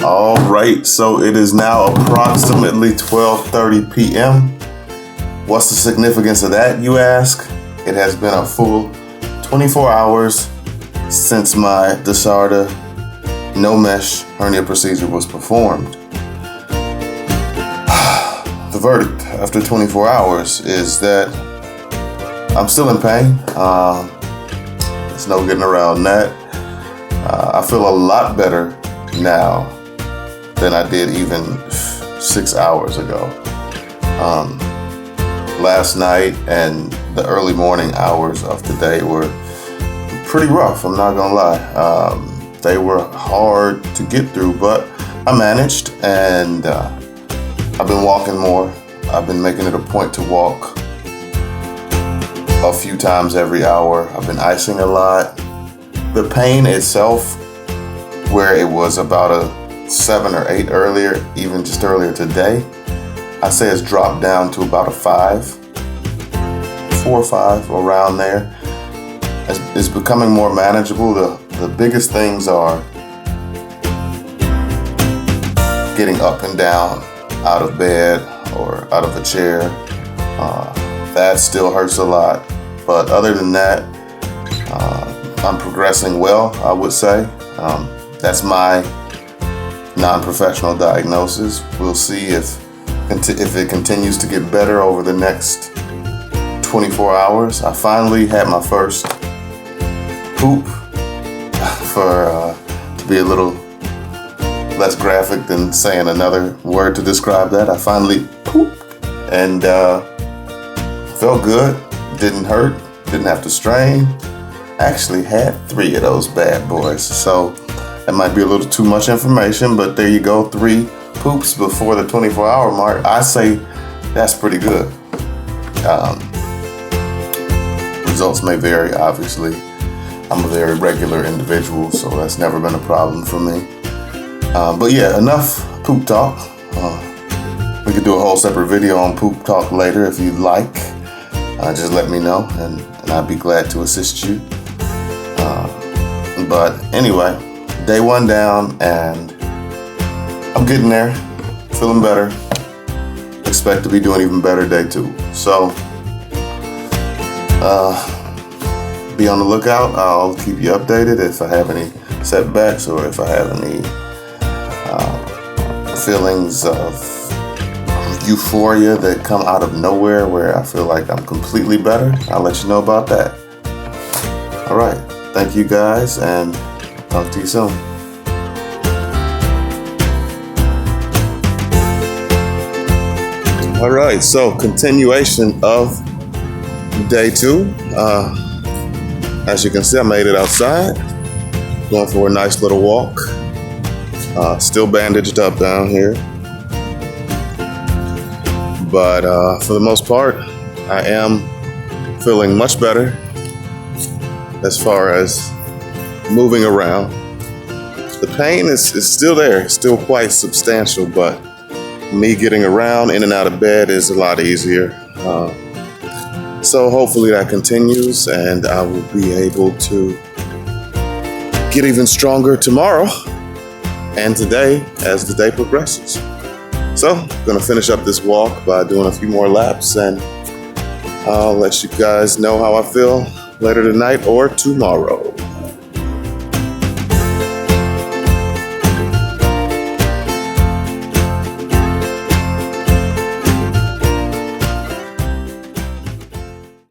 All right, so it is now approximately 12:30 p.m. What's the significance of that, you ask? It has been a full 24 hours since my Desarda no mesh hernia procedure was performed. The verdict after 24 hours is that I'm still in pain. There's no getting around that. I feel a lot better now than I did even 6 hours ago. Last night and the early morning hours of the day were pretty rough, I'm not gonna lie. They were hard to get through, but I managed, and I've been walking more. I've been making it a point to walk a few times every hour. I've been icing a lot. The pain itself, where it was about a 7 or 8 earlier, even just earlier today, I say it's dropped down to about a 5, 4 or 5, around there. It's becoming more manageable. The biggest things are getting up and down out of bed or out of a chair. That still hurts a lot. But other than that, I'm progressing well, I would say. That's my non-professional diagnosis. We'll see if it continues to get better over the next 24 hours. I finally had my first poop, to be a little less graphic than saying another word to describe that. I finally pooped, and felt good, didn't hurt, didn't have to strain. Actually had 3 of those bad boys, so that might be a little too much information, but there you go, 3 poops before the 24-hour mark. I say that's pretty good. Results may vary, obviously. I'm a very regular individual, so that's never been a problem for me. But yeah, enough poop talk. We could do a whole separate video on poop talk later if you'd like. Just let me know, and I'd be glad to assist you. But anyway, day 1 down, and I'm getting there, feeling better. Expect to be doing even better day 2. So, be on the lookout. I'll keep you updated if I have any setbacks or if I have any feelings of euphoria that come out of nowhere where I feel like I'm completely better. I'll let you know about that. All right. Thank you guys, and talk to you soon. All right, so continuation of day 2. As you can see, I made it outside, going for a nice little walk. Still bandaged up down here, but for the most part, I am feeling much better as far as moving around. The pain is still there, still quite substantial, but me getting around in and out of bed is a lot easier. So hopefully that continues, and I will be able to get even stronger tomorrow and today as the day progresses. So I'm gonna finish up this walk by doing a few more laps, and I'll let you guys know how I feel later tonight or tomorrow.